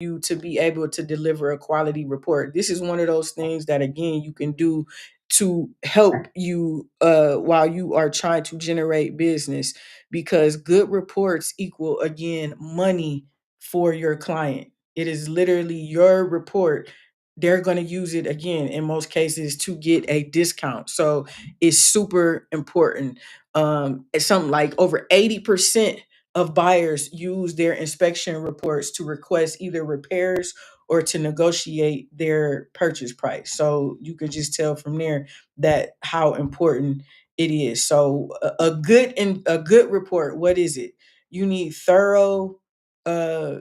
you to be able to deliver a quality report. This is one of those things that again you can do to help you while you are trying to generate business, because good reports equal again money for your client. It is literally your report. They're going to use it again in most cases to get a discount. So it's super important. It's something like over 80% of buyers use their inspection reports to request either repairs or to negotiate their purchase price. So you could just tell from there that how important it is. So a good report, what is it? You need thorough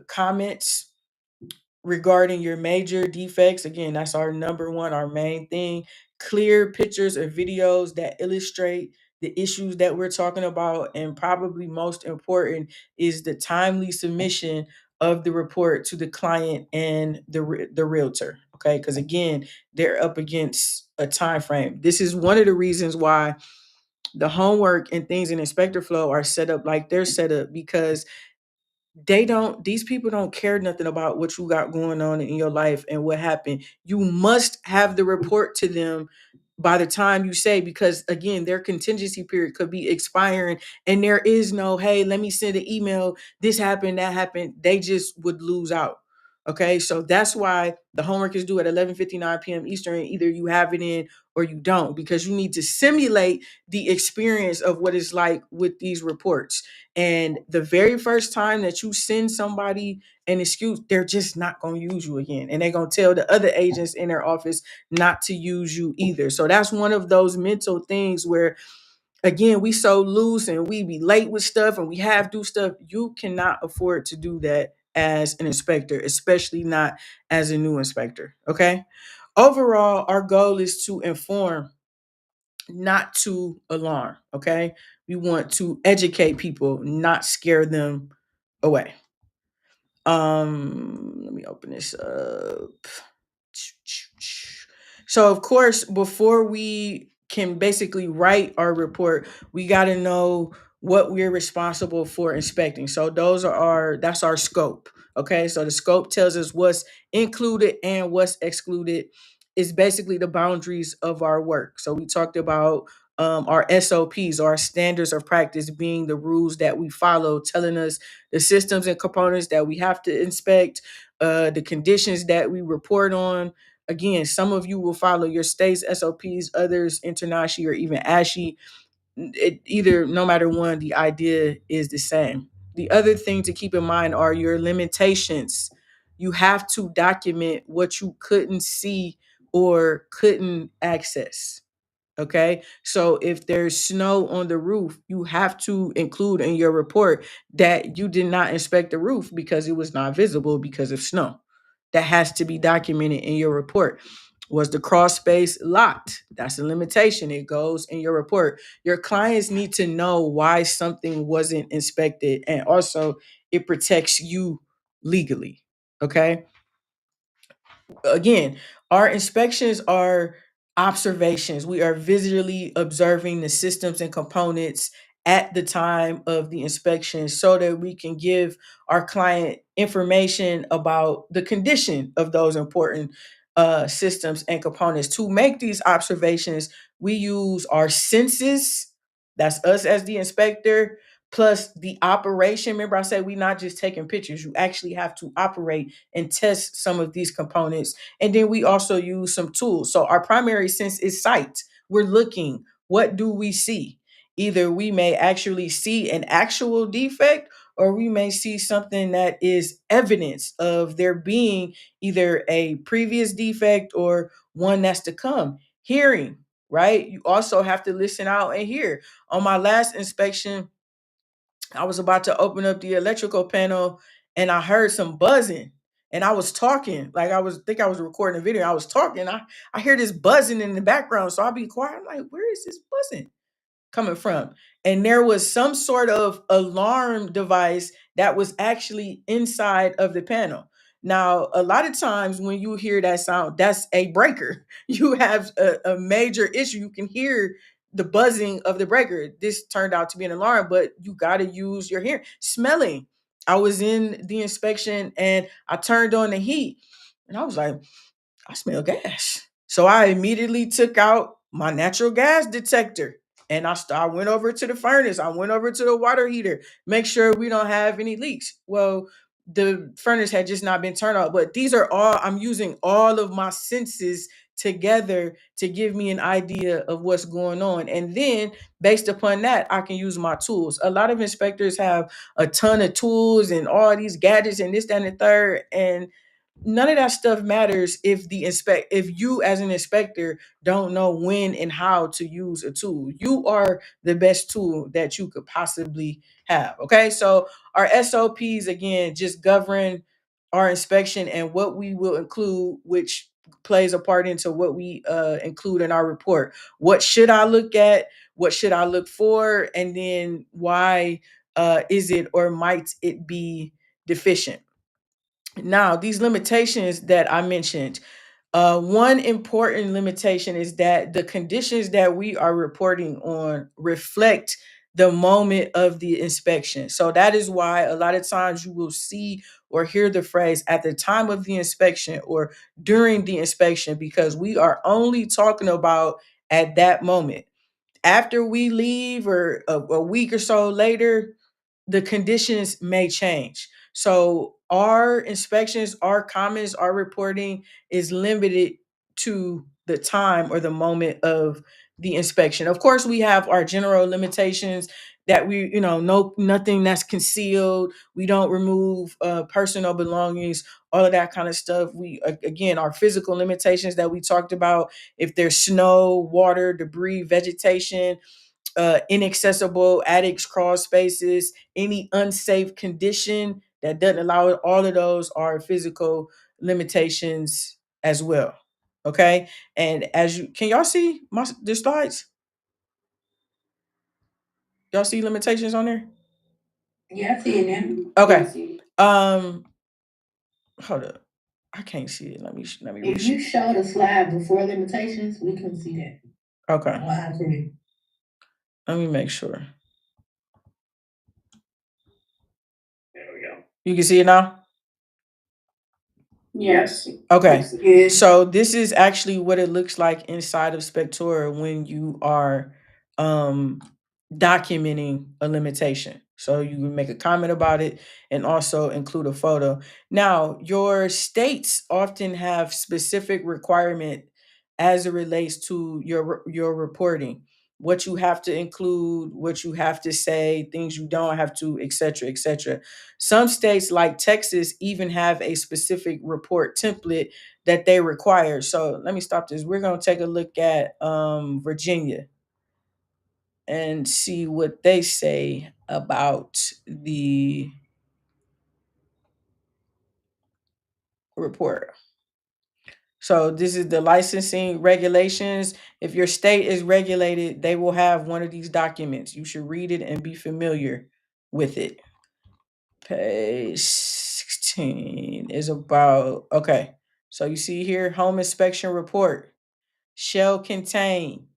comments regarding your major defects. Again, that's our number one, our main thing. Clear pictures or videos that illustrate the issues that we're talking about. And probably most important is the timely submission of the report to the client and the realtor. Okay, because again, they're up against a time frame. This is one of the reasons why the homework and things in inspector flow are set up like they're set up, because these people don't care nothing about what you got going on in your life and what happened. You must have the report to them by the time you say, because again, their contingency period could be expiring and there is no, hey, let me send an email, this happened, that happened. They just would lose out. Okay, so that's why the homework is due at 11:59 p.m. Eastern. Either you have it in or you don't, because you need to simulate the experience of what it's like with these reports. And the very first time that you send somebody an excuse, they're just not going to use you again. And they're going to tell the other agents in their office not to use you either. So that's one of those mental things where, again, we so loose and we be late with stuff and we have do stuff. You cannot afford to do that as an inspector, especially not as a new inspector. Okay. Overall, our goal is to inform, not to alarm. Okay. We want to educate people, not scare them away. Let me open this up. So of course, before we can basically write our report, we got to know what we're responsible for inspecting. So that's our scope. Okay, so the scope tells us what's included and what's excluded. Is basically the boundaries of our work. So we talked about our SOPs, our standards of practice, being the rules that we follow, telling us the systems and components that we have to inspect, the conditions that we report on. Again, some of you will follow your state's SOPs, others international or even ASHI. Either, no matter one, the idea is the same. The other thing to keep in mind are your limitations. You have to document what you couldn't see or couldn't access. Okay. So if there's snow on the roof, you have to include in your report that you did not inspect the roof because it was not visible because of snow. That has to be documented in your report. Was the crawl space locked? That's a limitation. It goes in your report. Your clients need to know why something wasn't inspected, and also it protects you legally. Okay. Again, our inspections are observations. We are visually observing the systems and components at the time of the inspection so that we can give our client information about the condition of those important systems and components. To make these observations, we use our senses. That's us as the inspector, plus the operation. Remember, I said we're not just taking pictures. You actually have to operate and test some of these components. And then we also use some tools. So our primary sense is sight. We're looking. What do we see? Either we may actually see an actual defect, or we may see something that is evidence of there being either a previous defect or one that's to come. Hearing, right? You also have to listen out and hear. On my last inspection, I was about to open up the electrical panel and I heard some buzzing. And I was talking, like I was recording a video. I was talking. I hear this buzzing in the background. So I'll be quiet. I'm like, where is this buzzing coming from? And there was some sort of alarm device that was actually inside of the panel. Now, a lot of times when you hear that sound, that's a breaker. You have a major issue. You can hear the buzzing of the breaker. This turned out to be an alarm, but you got to use your hearing. Smelling. I was in the inspection and I turned on the heat and I was like, I smell gas. So I immediately took out my natural gas detector and I went over to the furnace. I went over to the water heater, make sure we don't have any leaks. Well, the furnace had just not been turned on, but these are all, I'm using all of my senses together to give me an idea of what's going on. And then based upon that, I can use my tools. A lot of inspectors have a ton of tools and all these gadgets and this, that, and the third. And none of that stuff matters if you as an inspector don't know when and how to use a tool. You are the best tool that you could possibly have. Okay, so our SOPs again just govern our inspection and what we will include, which plays a part into what we include in our report. What should I look at? What should I look for? And then why is it or might it be deficient? Now, these limitations that I mentioned, one important limitation is that the conditions that we are reporting on reflect the moment of the inspection. So that is why a lot of times you will see or hear the phrase at the time of the inspection or during the inspection, because we are only talking about at that moment. After we leave or a week or so later, the conditions may change. So our inspections, our comments, our reporting is limited to the time or the moment of the inspection. Of course, we have our general limitations that we, no, nothing that's concealed. We don't remove personal belongings, all of that kind of stuff. We, again, our physical limitations that we talked about. If there's snow, water, debris, vegetation, inaccessible attics, crawl spaces, any unsafe condition that doesn't allow it, all of those are physical limitations as well. Okay. And as you can y'all see the slides? Y'all see limitations on there? Yeah, I see it now. Okay. Hold up. I can't see it. Let me If you show the slide before limitations, we can see that. Okay. Wow, Let me make sure. there we go. You can see it now? Yes. Okay. So this is actually what it looks like inside of Spectora when you are um, documenting a limitation. So you can make a comment about it and also include a photo. Now, your states often have specific requirement as it relates to your reporting. What you have to include, what you have to say, things you don't have to, etc., etc. Some states like Texas even have a specific report template that they require. So let me stop this. We're going to take a look at Virginia and see what they say about the report. So this is the licensing regulations. If your state is regulated, they will have one of these documents. You should read it and be familiar with it. Page 16 is about, okay. So you see here, home inspection report shall contain.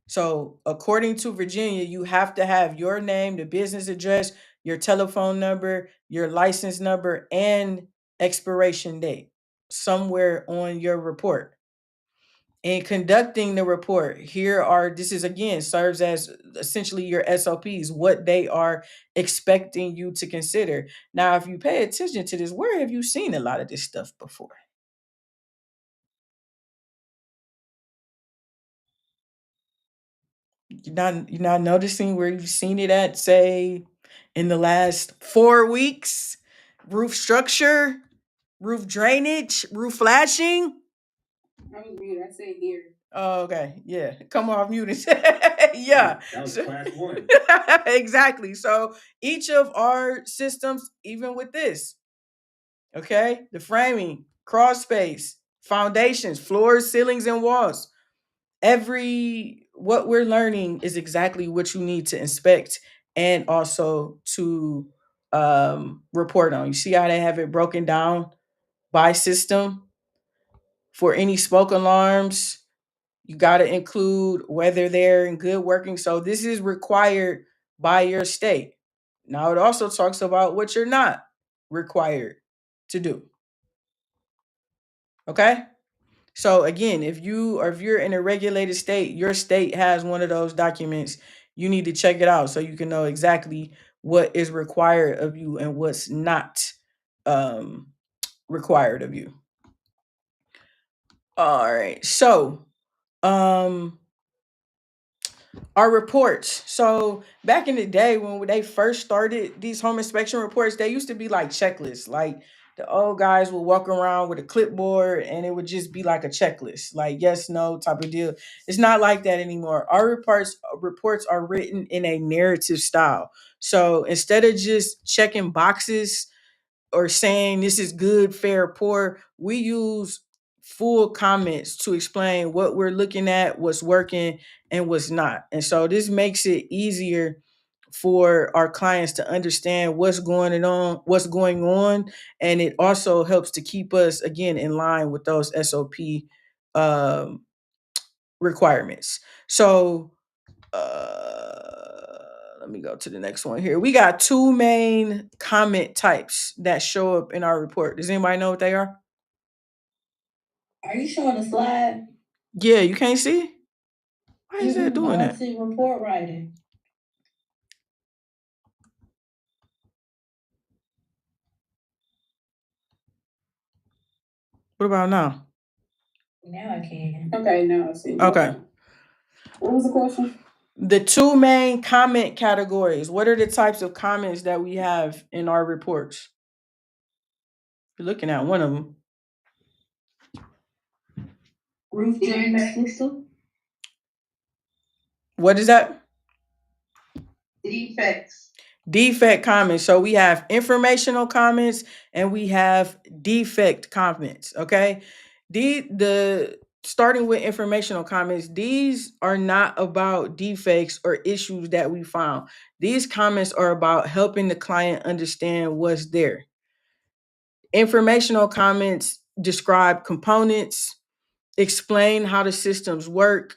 So according to Virginia, you have to have your name, the business address, your telephone number, your license number, and expiration date somewhere on your report. In conducting the report, this is again serves as essentially your SOPs, what they are expecting you to consider. Now, if you pay attention to this, where have you seen a lot of this stuff before? You're not noticing where you've seen it at, say, in the last 4 weeks? Roof structure, roof drainage, roof flashing. I was mute. I said here. Oh, okay. Yeah. Come off mute. Yeah. That was class one. Exactly. So each of our systems, even with this, okay, the framing, cross space, foundations, floors, ceilings, and walls, every what we're learning is exactly what you need to inspect and also to report on. You see how they have it broken down by system for any smoke alarms. You got to include whether they're in good working. So this is required by your state. Now it also talks about what you're not. required to do. Okay? So again, if you're in a regulated state, your state has one of those documents, you need to check it out so you can know exactly what is required of you and what's not um required of you. All right. So, um our reports. So back in the day when they first started these home inspection reports, they used to be like checklists. Like the old guys would walk around with a clipboard and it would just be like a checklist, like yes, no type of deal. It's not like that anymore. Our reports are written in a narrative style. So instead of just checking boxes or saying this is good, fair, poor, we use full comments to explain what we're looking at, what's working, and what's not. And so this makes it easier for our clients to understand what's going on, and it also helps to keep us again in line with those SOP um, requirements. So let me go to the next one here. We got two main comment types that show up in our report. Does anybody know what they are? Are you showing a slide? Yeah, you can't see? Why is that doing I that? see report writing. What about now? Now I can. Okay, now I see. Okay. What was the question? The two main comment categories. What are the types of comments that we have in our reports? You're looking at one of them. Roof drain system. What is that? Defects. Defect comments. So we have informational comments and we have defect comments. Okay. The starting with informational comments, these are not about defects or issues that we found. These comments are about helping the client understand what's there. Informational comments describe components, explain how the systems work,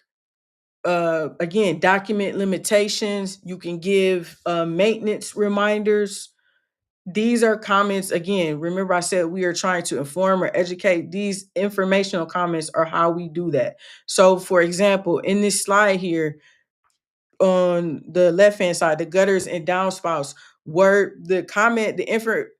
again, document limitations. You can give maintenance reminders. These are comments, again, remember I said we are trying to inform or educate. These informational comments are how we do that. So for example, in this slide here on the left hand side, the gutters and downspouts, were the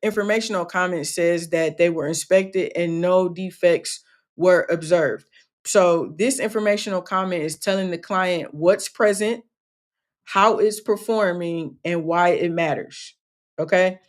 informational comment says that they were inspected and no defects were observed. So this informational comment is telling the client what's present, how it's performing, and why it matters. Okay.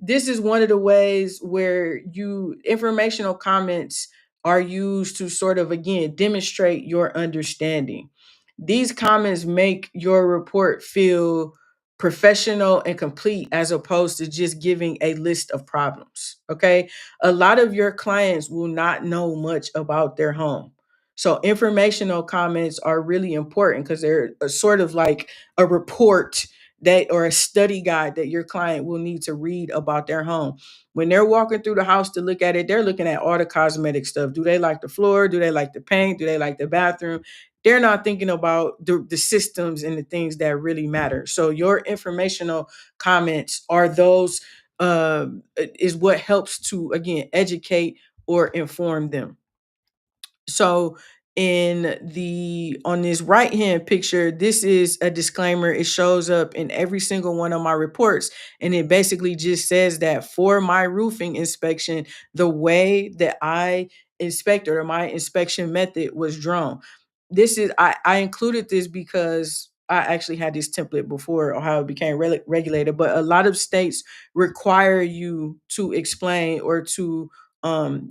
This is one of the ways where you informational comments are used to sort of again demonstrate your understanding. These comments make your report feel professional and complete as opposed to just giving a list of problems. Okay. A lot of your clients will not know much about their home. So informational comments are really important because they're a sort of like a report that or a study guide that your client will need to read about their home. When they're walking through the house to look at it, they're looking at all the cosmetic stuff. Do they like the floor? Do they like the paint? Do they like the bathroom? They're not thinking about the systems and the things that really matter. So your informational comments are those is what helps to again educate or inform them. So in the on this right hand picture, this is a disclaimer. It shows up in every single one of my reports, and it basically just says that for my roofing inspection, the way that I inspected or my inspection method was drawn. I included this because I actually had this template before Ohio became regulated, but a lot of states require you to explain or to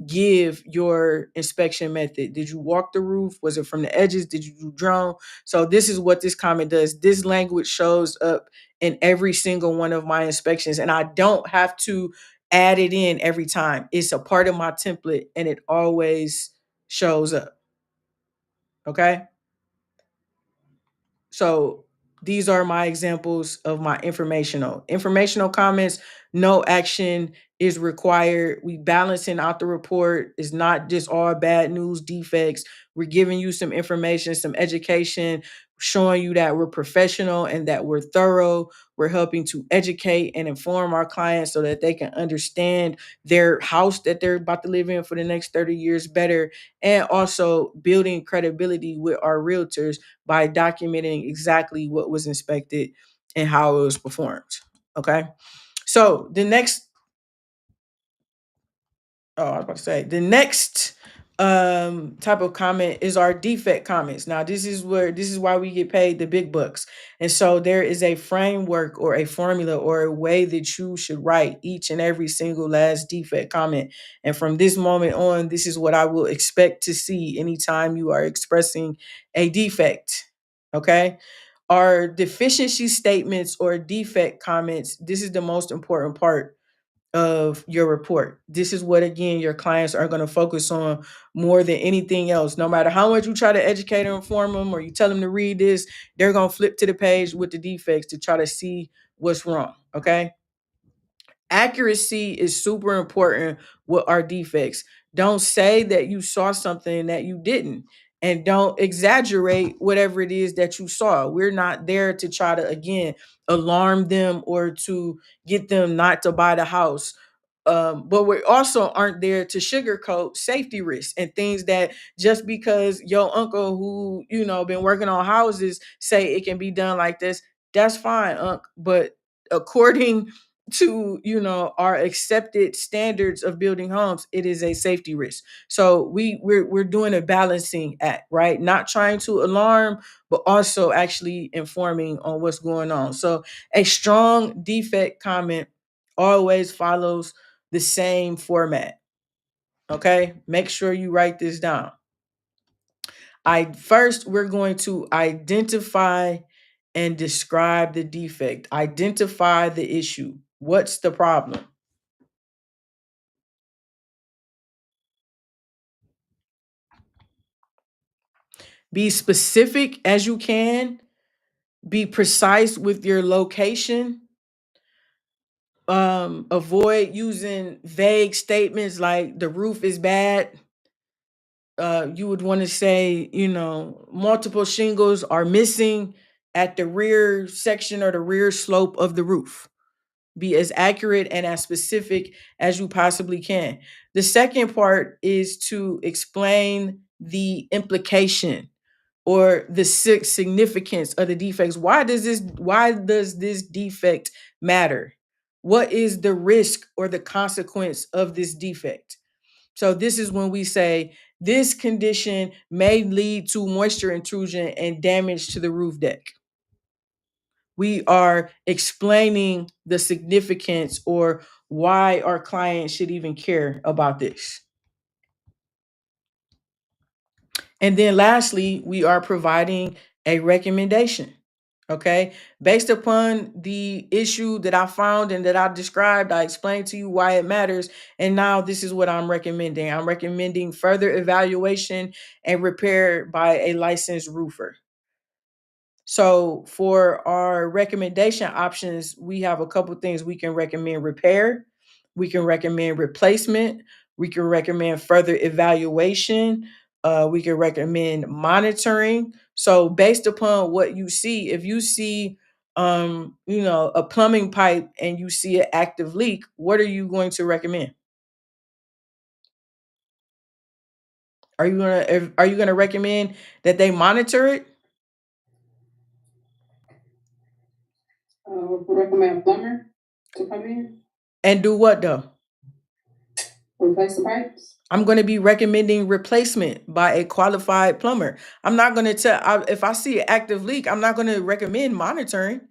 give your inspection method. Did you walk the roof? Was it from the edges? Did you do drone? So this is what this comment does. This language shows up in every single one of my inspections, and I don't have to add it in every time. It's a part of my template and it always shows up. Okay. So these are my examples of my informational comments. no action is required. We balancing out the report. It's not just all bad news defects. We're giving you some information, some education, showing you that we're professional and that we're thorough. We're helping to educate and inform our clients so that they can understand their house that they're about to live in for the next 30 years better, and also building credibility with our realtors by documenting exactly what was inspected and how it was performed. Okay. So the next, I was about to say, the next type of comment is our defect comments. Now this is why we get paid the big bucks. And so there is a framework or a formula or a way that you should write each and every single last defect comment. And from this moment on, this is what I will expect to see anytime you are expressing a defect. Okay. Our deficiency statements or defect comments, this is the most important part of your report. This is what, again, your clients are going to focus on more than anything else. No matter how much you try to educate or inform them, or you tell them to read this, they're going to flip to the page with the defects to try to see what's wrong. Okay. Accuracy is super important with our defects. Don't say that you saw something that you didn't, and don't exaggerate whatever it is that you saw. We're not there to try to, again, alarm them or to get them not to buy the house. But we also aren't there to sugarcoat safety risks and things that just because your uncle who, been working on houses say it can be done like this, that's fine, unc. But according to our accepted standards of building homes, it is a safety risk. So we're doing a balancing act, right? Not trying to alarm, but also actually informing on what's going on. So a strong defect comment always follows the same format. Okay, make sure you write this down. We're going to identify and describe the defect. Identify the issue. What's the problem? Be specific as you can. Be precise with your location. Avoid using vague statements like the roof is bad. You would want to say, multiple shingles are missing at the rear section or the rear slope of the roof. Be as accurate and as specific as you possibly can. The second part is to explain the implication or the significance of the defects. Why does this defect matter? What is the risk or the consequence of this defect? So this is when we say this condition may lead to moisture intrusion and damage to the roof deck. We are explaining the significance or why our client should even care about this. And then lastly, we are providing a recommendation. Okay. Based upon the issue that I found and that I described, I explained to you why it matters. And now this is what I'm recommending. I'm recommending further evaluation and repair by a licensed roofer. So for our recommendation options, we have a couple things. We can recommend repair, we can recommend replacement, we can recommend further evaluation, we can recommend monitoring. So based upon what you see, if you see a plumbing pipe and you see an active leak, what are you going to recommend? Are you gonna recommend that they monitor it Recommend a plumber to come in, and do what though? replace the pipes. I'm going to be recommending replacement by a qualified plumber. I'm not going to if I see an active leak, I'm not going to recommend monitoring.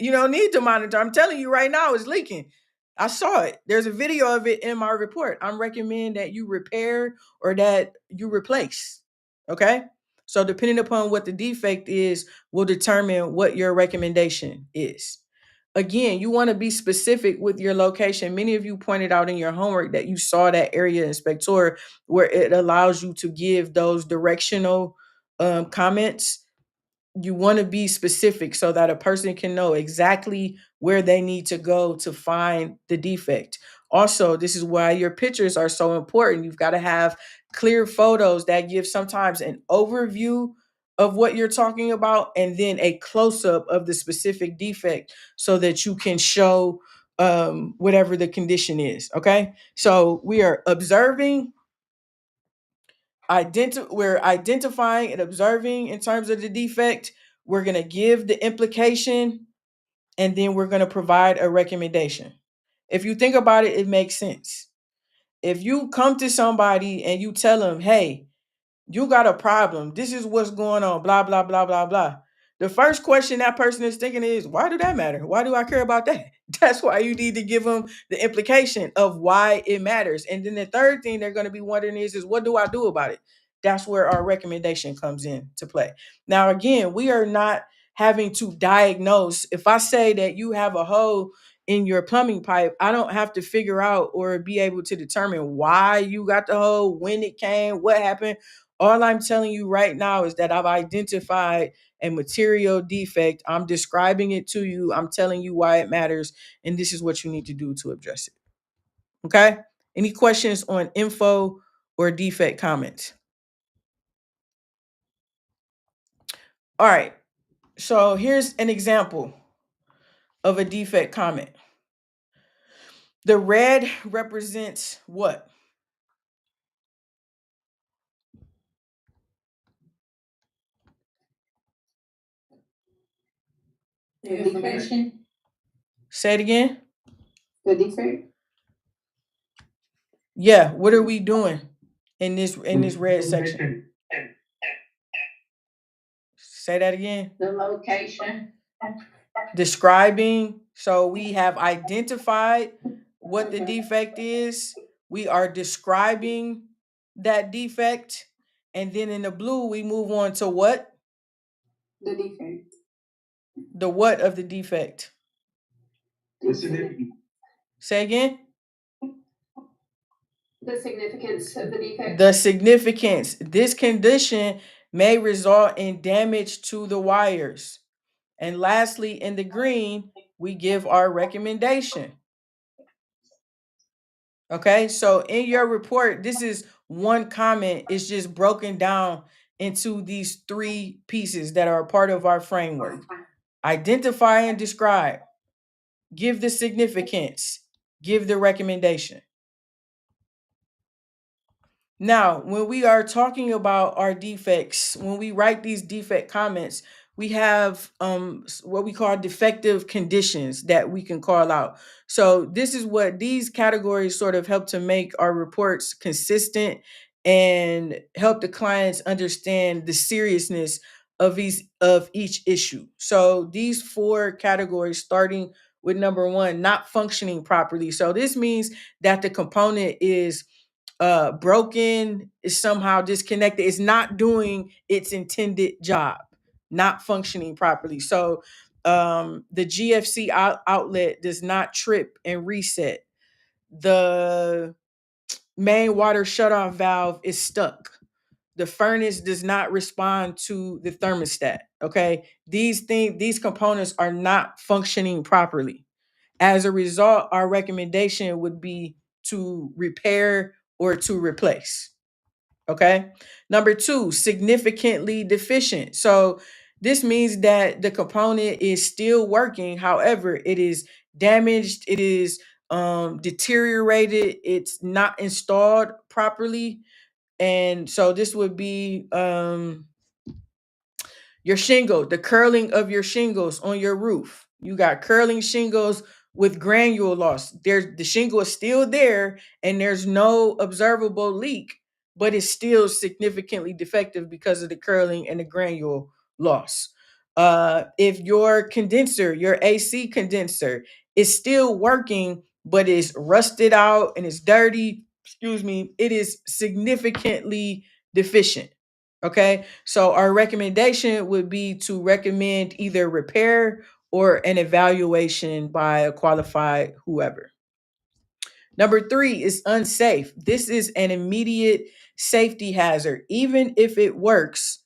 You don't need to monitor. I'm telling you right now, it's leaking. I saw it. There's a video of it in my report. I'm recommending that you repair or that you replace. Okay. So depending upon what the defect is, will determine what your recommendation is. Again, you want to be specific with your location. Many of you pointed out in your homework that you saw that area inspector where it allows you to give those directional comments. you want to be specific so that a person can know exactly where they need to go to find the defect. Also, this is why your pictures are so important. You've got to have clear photos that give sometimes an overview of what you're talking about and then a close up of the specific defect so that you can show whatever the condition is. Okay. So we are observing, we're identifying and observing in terms of the defect. We're going to give the implication, and then we're going to provide a recommendation. If you think about it, it makes sense. If you come to somebody and you tell them, hey, you got a problem, this is what's going on, blah blah blah blah blah, the first question that person is thinking is, why do that matter? Why do I care about that? That's why you need to give them the implication of why it matters. And then the third thing they're going to be wondering is what do I do about it? That's where our recommendation comes in to play. Now again, we are not having to diagnose. If I say that you have a hole in your plumbing pipe, I don't have to figure out or be able to determine why you got the hole, when it came, what happened. All I'm telling you right now is that I've identified a material defect. I'm describing it to you. I'm telling you why it matters. And this is what you need to do to address it. Okay? Any questions on info or defect comments? All right. So here's an example of a defect comment. The red represents what? The information. Say it again. The defect. Yeah, what are we doing in this red section? Say that again. The location. Describing. So we have identified what the defect is. We are describing that defect. And then in the blue, we move on to what? The defect. The what of the defect? The significance. Say again. The significance of the defect. The significance. This condition may result in damage to the wires. And lastly, in the green, we give our recommendation. Okay, so in your report, this is one comment. It's just broken down into these three pieces that are a part of our framework. Identify and describe, give the significance, give the recommendation. Now, when we are talking about our defects, when we write these defect comments, we have what we call defective conditions that we can call out. So this is what these categories sort of help to make our reports consistent and help the clients understand the seriousness of each issue. So these four categories, starting with number one, not functioning properly. So this means that the component is broken, is somehow disconnected, it's not doing its intended job, not functioning properly. So the GFC outlet does not trip and reset. The main water shutoff valve is stuck. The furnace does not respond to the thermostat. Okay, these components are not functioning properly. As a result, our recommendation would be to repair or to replace. Okay. Number two, significantly deficient. So this means that the component is still working. However, it is damaged, it is deteriorated, it's not installed properly. And so this would be your shingle, the curling of your shingles on your roof. You got curling shingles with granule loss. The shingle is still there and there's no observable leak, but it's still significantly defective because of the curling and the granule loss. If your condenser, your AC condenser, is still working, but is rusted out and it's dirty, excuse me, it is significantly deficient. Okay, so our recommendation would be to recommend either repair or an evaluation by a qualified whoever. Number three is unsafe. This is an immediate safety hazard. Even if it works,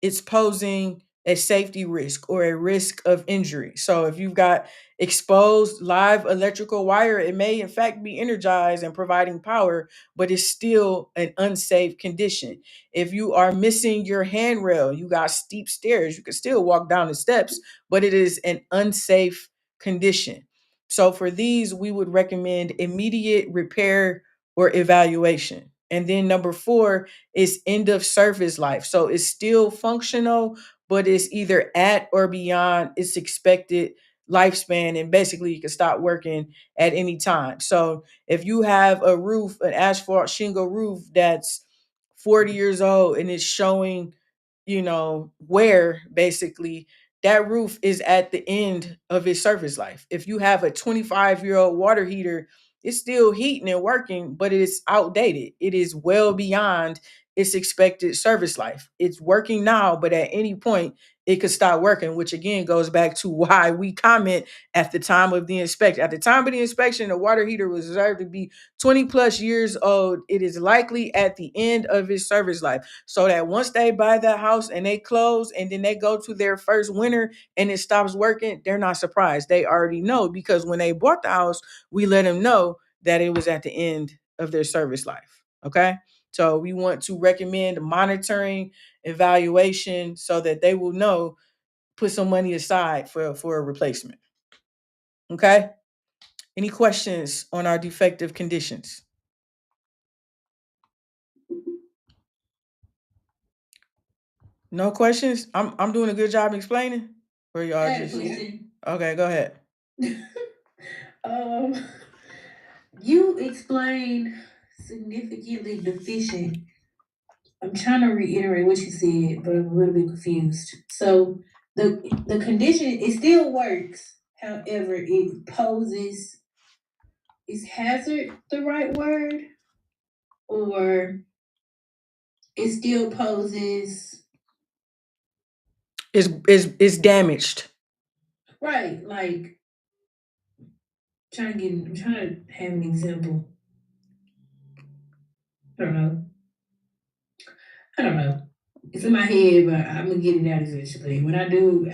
it's posing a safety risk or a risk of injury. So if you've got exposed live electrical wire, it may in fact be energized and providing power, but it's still an unsafe condition. If you are missing your handrail, you got steep stairs, you can still walk down the steps, but it is an unsafe condition. So for these, we would recommend immediate repair or evaluation. And then number four is end of service life. So it's still functional, but it's either at or beyond its expected lifespan. And basically, you can stop working at any time. So if you have a roof, an asphalt shingle roof that's 40 years old and it's showing, wear basically, that roof is at the end of its service life. If you have a 25-year-old water heater, it's still heating and working, but it is outdated. It is well beyond its expected service life. It's working now, but at any point it could stop working, which again goes back to why we comment at the time of the inspection. At the time of the inspection, the water heater was observed to be 20 plus years old. It is likely at the end of its service life. So that once they buy that house and they close and then they go to their first winter and it stops working, they're not surprised. They already know, because when they bought the house, we let them know that it was at the end of their service life. Okay. So we want to recommend monitoring, evaluation, so that they will know, put some money aside for a replacement. Okay. Any questions on our defective conditions? No questions? I'm doing a good job explaining? Or I y'all had a just question. okay, go ahead. um, you explained significantly deficient. I'm trying to reiterate what you said, but I'm a little bit confused. So the condition, it still works. However, it poses, is hazard the right word? Or it still poses, Is damaged. right, like I'm trying to have an example. I don't know. I don't know. It's in my head, but I'm gonna get it out eventually. When I do,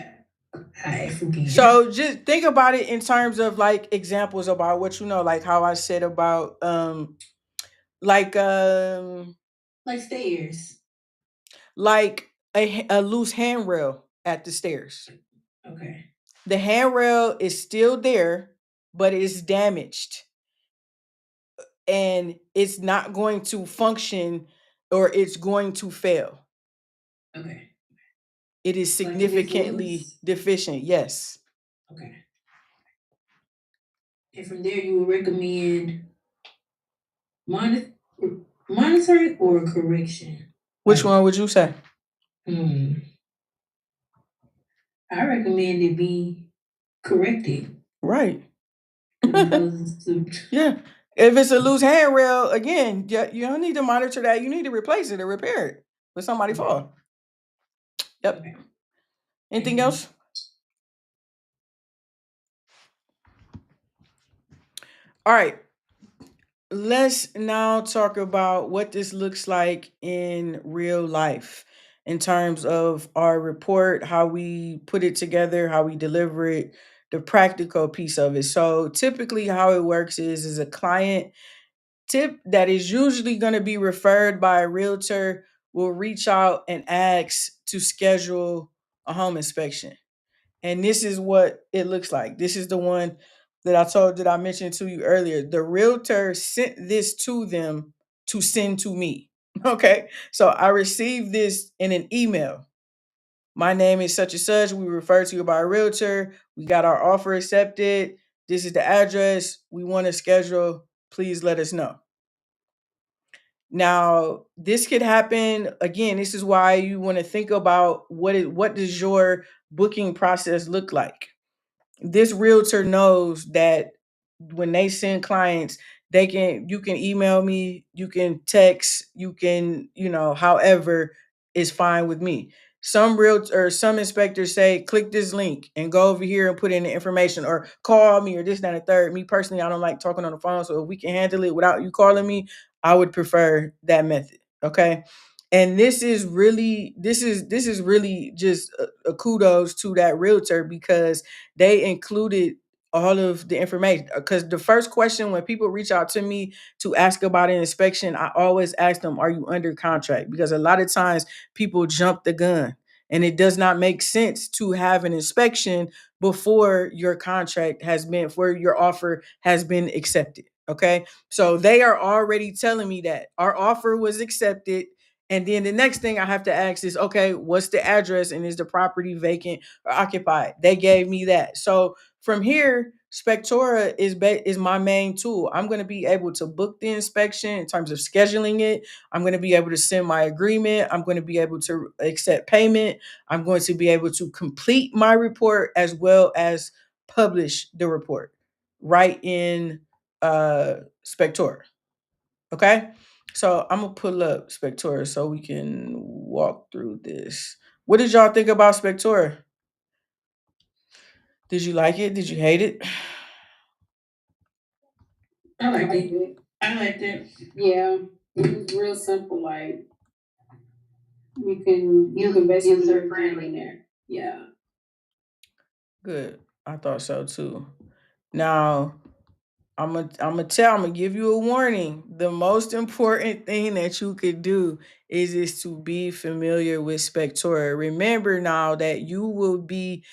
I ask again. So just think about it in terms of like examples about what you know, like how I said about like um Like stairs. like a loose handrail at the stairs. Okay. The handrail is still there, but it's damaged and it's not going to function, or it's going to fail. Okay. It is Like if it's significantly loose. deficient. Yes. Okay. And from there, you would recommend monitor, monitoring or correction. Which Like, one would you say? hmm, I recommend it be corrected Right. as opposed to. Yeah. If it's a loose handrail, again, you don't need to monitor that. You need to replace it or repair it when somebody Okay. fall. Yep. Okay. Thank Anything you. else? All right. Let's now talk about what this looks like in real life in terms of our report, how we put it together, how we deliver it, the practical piece of it. So typically how it works is a client tip that is usually going to be referred by a realtor will reach out and ask to schedule a home inspection. And this is what it looks like. This is the one that I mentioned to you earlier. The realtor sent this to them to send to me. Okay. So I received this in an email. My name is such and such. We refer to you by a realtor. We got our offer accepted. This is the address. We want to schedule. Please let us know. Now, this could happen again. This is why you want to think about what does your booking process look like. This realtor knows that when they send clients, you can email me, you can text, you can, however is fine with me. Some inspectors say click this link and go over here and put in the information, or call me, or this, that, and the third. Me personally, I don't like talking on the phone. So if we can handle it without you calling me, I would prefer that method. Okay. And this is really just a kudos to that realtor because they included all of the information. Because the first question when people reach out to me to ask about an inspection, I always ask them, are you under contract? Because a lot of times people jump the gun, and it does not make sense to have an inspection before your contract has been, where your offer has been accepted. Okay, so they are already telling me that our offer was accepted, and then the next thing I have to ask is, okay, what's the address and is the property vacant or occupied? They gave me that. So from here, Spectora is my main tool. I'm going to be able to book the inspection in terms of scheduling it. I'm going to be able to send my agreement. I'm going to be able to accept payment. I'm going to be able to complete my report as well as publish the report right in Spectora. Okay. So I'm gonna pull up Spectora so we can walk through this. What did y'all think about Spectora? Did you like it? Did you hate it? I liked it. I liked it. Yeah, it was real simple. Like you can basically do everything in there. Yeah. Good. I thought so too. Now I'm gonna give you a warning. The most important thing that you could do is to be familiar with Spectora. Remember now that you will be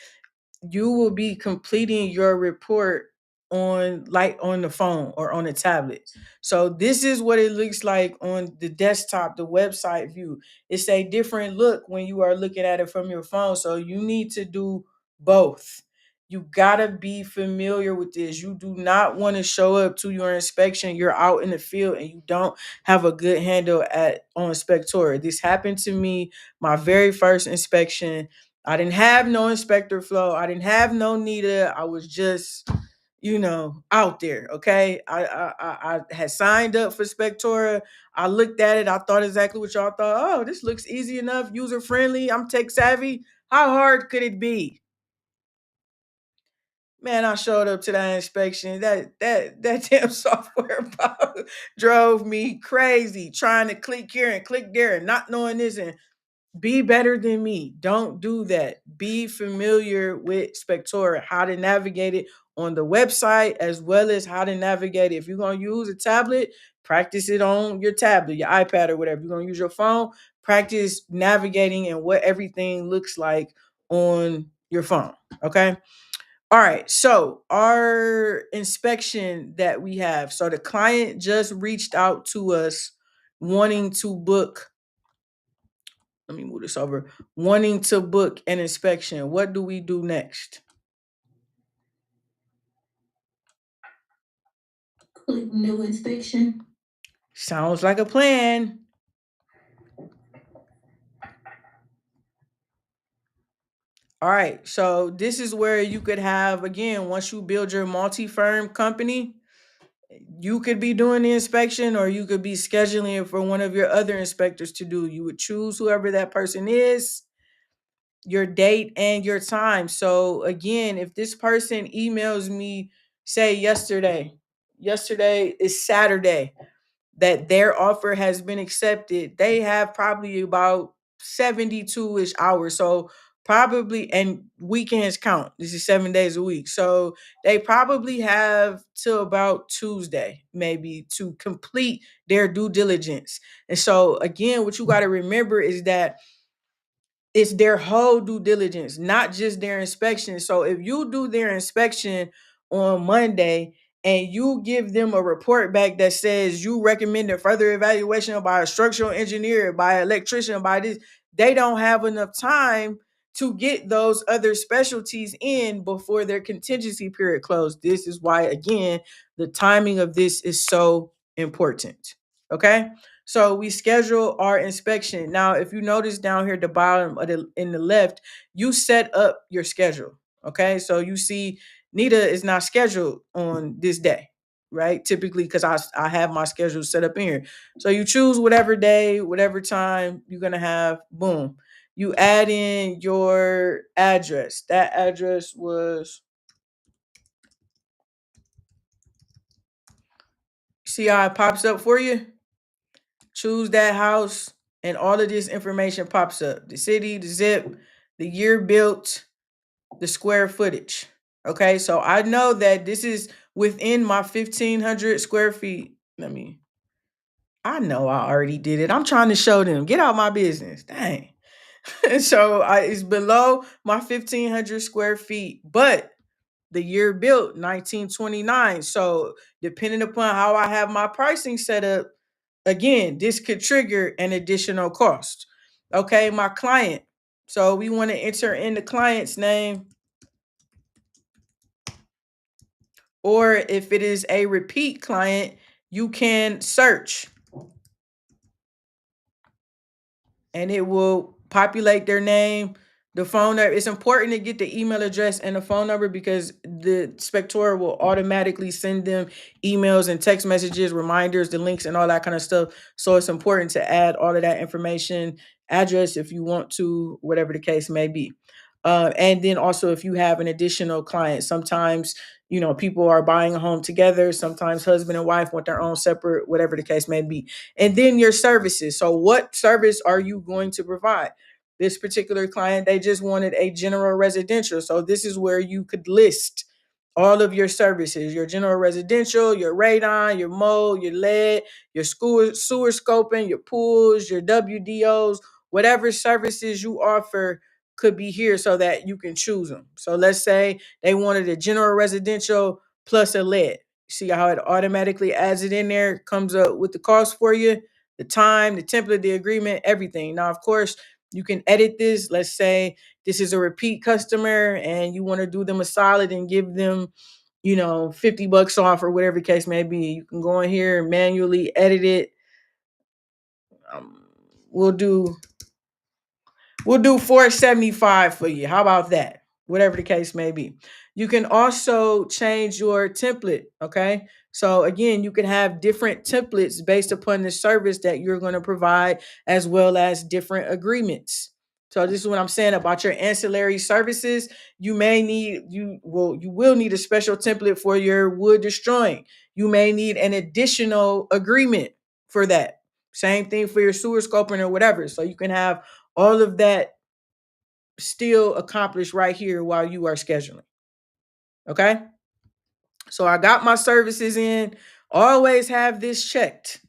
completing your report on the phone or on a tablet. So this is what it looks like on the desktop, the website view. It's a different look when you are looking at it from your phone. So you need to do both. You gotta be familiar with this. You do not want to show up to your inspection. You're out in the field and you don't have a good handle at on Spectora. This happened to me my very first inspection. I didn't have no inspector flow. I didn't have no Nita. I was just, out there. Okay. I had signed up for Spectora. I looked at it. I thought exactly what y'all thought. Oh, this looks easy enough, user friendly. I'm tech savvy. How hard could it be? Man, I showed up to that inspection. That damn software drove me crazy trying to click here and click there and not knowing this and be better than me. Don't do that. Be familiar with Spectora, how to navigate it on the website, as well as how to navigate it. If you're going to use a tablet, practice it on your tablet, your iPad, or whatever. You're going to use your phone, practice navigating and what everything looks like on your phone. Okay. All right. So, our inspection that we have. So, the client just reached out to us wanting to book, let me move this over. Wanting to book an inspection. What do we do next? Click new inspection. Sounds like a plan. All right. So this is where you could have, again, once you build your multi-firm company, you could be doing the inspection or you could be scheduling it for one of your other inspectors to do. You would choose whoever that person is, your date and your time. So again, if this person emails me, say yesterday is Saturday, that their offer has been accepted, they have probably about 72-ish hours. So probably, and weekends count. This is 7 days a week. So they probably have till about Tuesday, maybe, to complete their due diligence. And so again, what you got to remember is that it's their whole due diligence, not just their inspection. So if you do their inspection on Monday and you give them a report back that says you recommended further evaluation by a structural engineer, by an electrician, by this, they don't have enough time to get those other specialties in before their contingency period closed. This is why, again, the timing of this is so important. Okay. So we schedule our inspection. Now, if you notice down here at the bottom of in the left, you set up your schedule. Okay. So you see Nita is not scheduled on this day, right? Typically, because I have my schedule set up in here. So you choose whatever day, whatever time you're gonna have, boom. You add in your address. That address was, see how it pops up for you? Choose that house and all of this information pops up. The city, the zip, the year built, the square footage. Okay, so I know that this is within my 1,500 square feet. I know I already did it. I'm trying to show them. Get out my business. Dang. So it's below my 1,500 square feet, but the year built 1929. So depending upon how I have my pricing set up, again, this could trigger an additional cost. Okay, my client. So we want to enter in the client's name, or if it is a repeat client, you can search and it will populate their name, the phone number. It's important to get the email address and the phone number because the Spectora will automatically send them emails and text messages, reminders, the links, and all that kind of stuff. So it's important to add all of that information, address if you want to, whatever the case may be. And then also, if you have an additional client, sometimes people are buying a home together. Sometimes husband and wife want their own separate, whatever the case may be. And then your services. So what service are you going to provide? This particular client, they just wanted a general residential. So this is where you could list all of your services, your general residential, your radon, your mold, your lead, your sewer scoping, your pools, your WDOs, whatever services you offer could be here so that you can choose them. So let's say they wanted a general residential plus a lead. See how it automatically adds it in there, comes up with the cost for you, the time, the template, the agreement, everything. Now, of course, you can edit this. Let's say this is a repeat customer and you want to do them a solid and give them, $50 off or whatever the case may be. You can go in here and manually edit it. Um, we'll do $475 for you. How about that? Whatever the case may be. You can also change your template. Okay. So again, you can have different templates based upon the service that you're going to provide, as well as different agreements. So this is what I'm saying about your ancillary services. You will need a special template for your wood destroying. You may need an additional agreement for that. Same thing for your sewer scoping or whatever. So you can have all of that still accomplished right here while you are scheduling. Okay. So I got my services in. Always have this checked.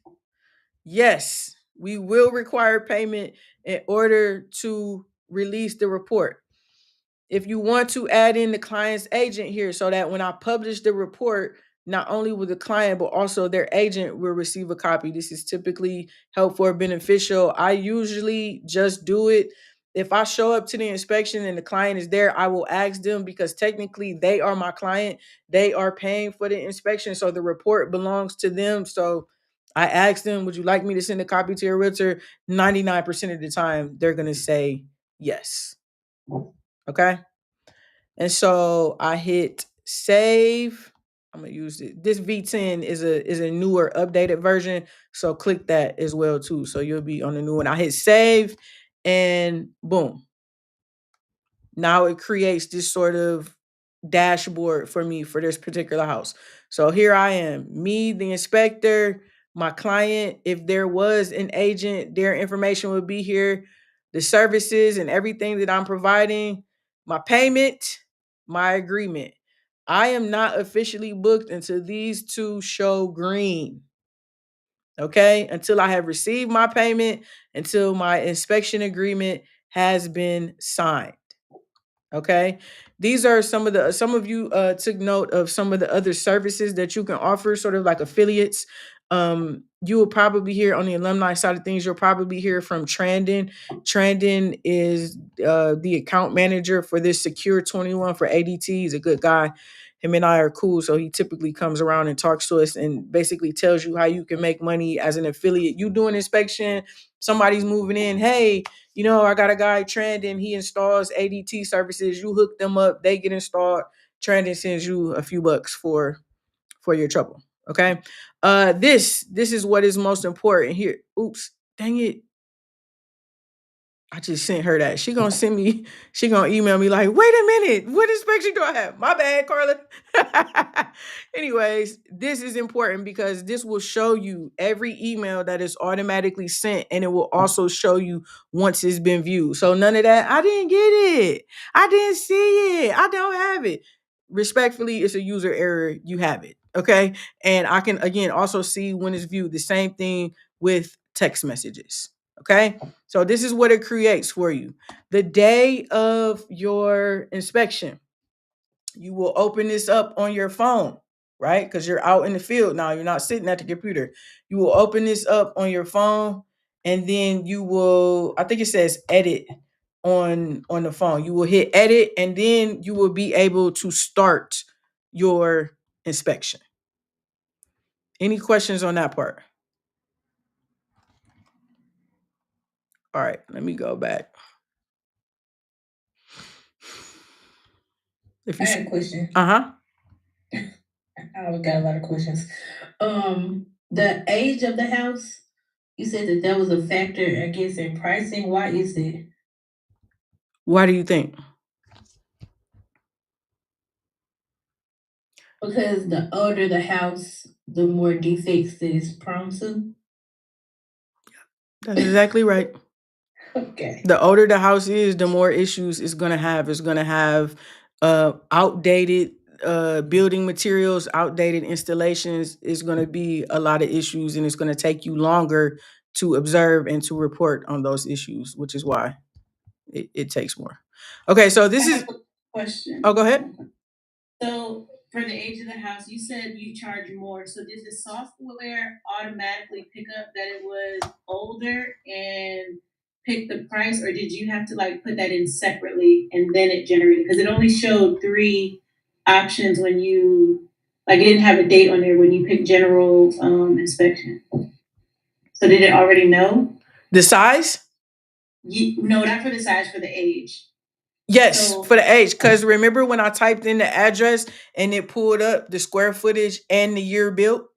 Yes, we will require payment in order to release the report. If you want to add in the client's agent here so that when I publish the report, not only will the client, but also their agent will receive a copy. This is typically helpful or beneficial. I usually just do it. If I show up to the inspection and the client is there, I will ask them because technically they are my client. They are paying for the inspection. So the report belongs to them. So I asked them, would you like me to send a copy to your realtor? 99% of the time, they're going to say yes. Okay. And so I hit save. I'm gonna use it. This V10 is a newer updated version. So click that as well too. So you'll be on the new one. I hit save and boom. Now it creates this sort of dashboard for me for this particular house. So here I am, me, the inspector, my client. If there was an agent, their information would be here, the services and everything that I'm providing, my payment, my agreement. I am not officially booked until these two show green. Okay, until I have received my payment, until my inspection agreement has been signed. Okay. These are some of you took note of some of the other services that you can offer, sort of like affiliates. You will probably hear on the alumni side of things, you'll probably hear from Trandon. Trandon is the account manager for this Secure 21 for ADT. He's a good guy. Him and I are cool. So he typically comes around and talks to us and basically tells you how you can make money as an affiliate. You do an inspection, somebody's moving in. Hey, I got a guy, Trandon, he installs ADT services. You hook them up, they get installed. Trandon sends you a few bucks for your trouble. Okay. This is what is most important here. Oops, dang it. I just sent her that. She gonna email me like, wait a minute, what inspection do I have? My bad, Carla. Anyways, this is important because this will show you every email that is automatically sent, and it will also show you once it's been viewed. So none of that, I didn't get it. I didn't see it. I don't have it. Respectfully, it's a user error. You have it. Okay. And I can again also see when it's viewed. The same thing with text messages. Okay. So this is what it creates for you. The day of your inspection, you will open this up on your phone, right? Because you're out in the field now. You're not sitting at the computer. You will open this up on your phone, and then you will, I think it says edit on the phone. You will hit edit, and then you will be able to start your inspection. Any questions on that part? All right, let me go back. If you I had a question. Uh-huh. I got a lot of questions. The age of the house, you said that was a factor, I guess, in pricing. Why is it? Why do you think? Because the older the house, the more defects it is prone to. That's exactly right. Okay. The older the house is, the more issues it's gonna have. It's gonna have outdated building materials, outdated installations. It's gonna be a lot of issues, and it's gonna take you longer to observe and to report on those issues, which is why it takes more. Okay, so this is question. Oh, go ahead. So for the age of the house, you said you charge more. So did the software automatically pick up that it was older and pick the price, or did you have to like put that in separately and then it generated? Because it only showed 3 options when you like it didn't have a date on there when you picked general inspection. So did it already know? The size? No, not for the size, for the age. Yes, for the age. Because remember when I typed in the address and it pulled up the square footage and the year built,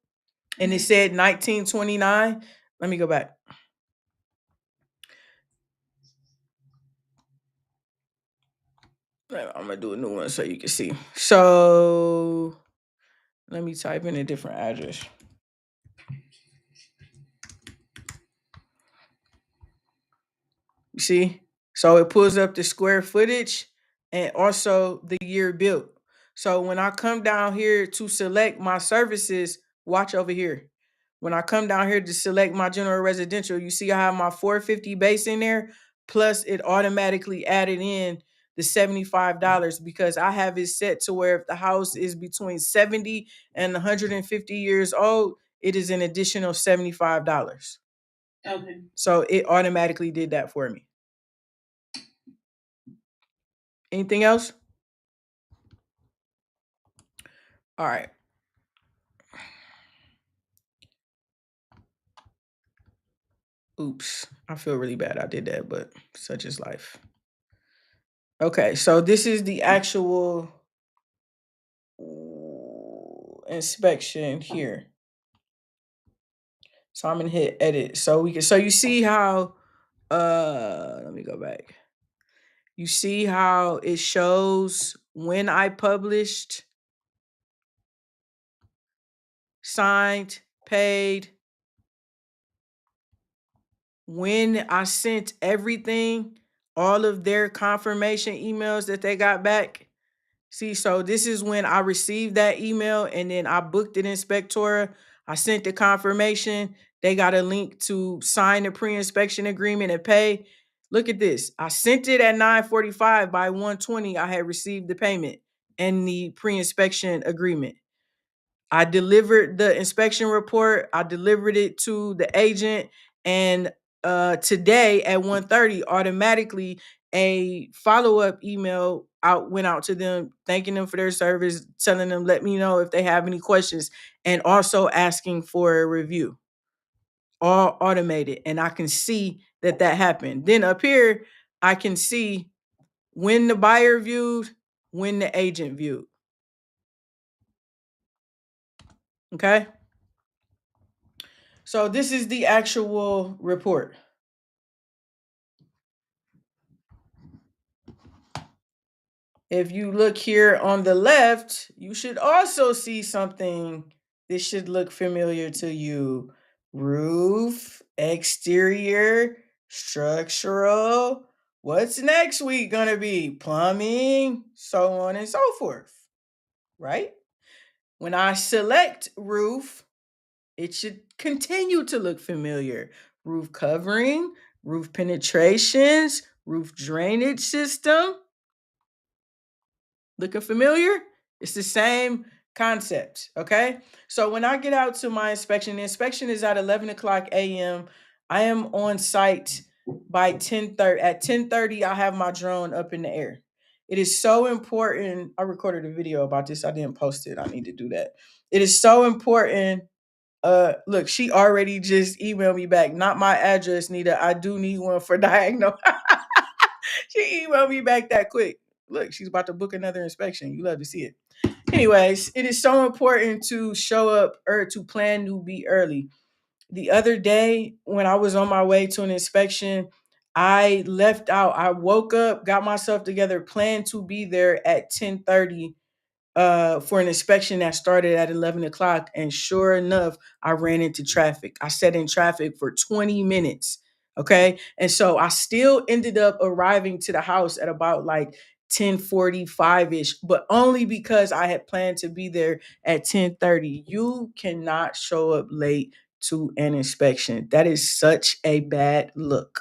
and it said 1929? Let me go back. I'm gonna do a new one so you can see. So let me type in a different address. You see? So it pulls up the square footage and also the year built. So when I come down here to select my services, watch over here. When I come down here to select my general residential, you see I have my 450 base in there, plus it automatically added in the $75 because I have it set to where if the house is between 70 and 150 years old, it is an additional $75. Okay. So it automatically did that for me. Anything else? All right. Oops. I feel really bad I did that, but such is life. Okay, so this is the actual inspection here. So I'm gonna hit edit. So you see how let me go back. You see how it shows when I published, signed, paid, when I sent everything, all of their confirmation emails that they got back. See, so this is when I received that email and then I booked it in Spectora. I sent the confirmation. They got a link to sign the pre-inspection agreement and pay. Look at this. I sent it at 9:45. By 1:20, I had received the payment and the pre-inspection agreement. I delivered the inspection report. I delivered it to the agent, and today at 1:30, automatically a follow-up email went out to them, thanking them for their service, telling them let me know if they have any questions, and also asking for a review. All automated, and I can see that happened. Then up here, I can see when the buyer viewed, when the agent viewed. Okay. So this is the actual report. If you look here on the left, you should also see something. This should look familiar to you. Roof, exterior, structural. What's next week gonna be? Plumbing, so on and so forth, right? When I select roof, it should continue to look familiar. Roof covering, roof penetrations, roof drainage system. Looking familiar? It's the same concept. Okay. So when I get out to my inspection, the inspection is at 11 o'clock a.m. I am on site by 10:30. At 10:30, I have my drone up in the air. It is so important. I recorded a video about this. I didn't post it. I need to do that. It is so important. Look, she already just emailed me back. Not my address, Nita. I do need one for diagnose. She emailed me back that quick. Look, she's about to book another inspection. You love to see it. Anyways, it is so important to show up or to plan to be early. The other day, when I was on my way to an inspection, I left out. I woke up, got myself together, planned to be there at 10:30 for an inspection that started at 11 o'clock. And sure enough, I ran into traffic. I sat in traffic for 20 minutes. Okay. And so I still ended up arriving to the house at about like 10:45ish, but only because I had planned to be there at 10:30. You cannot show up late to an inspection. That is such a bad look.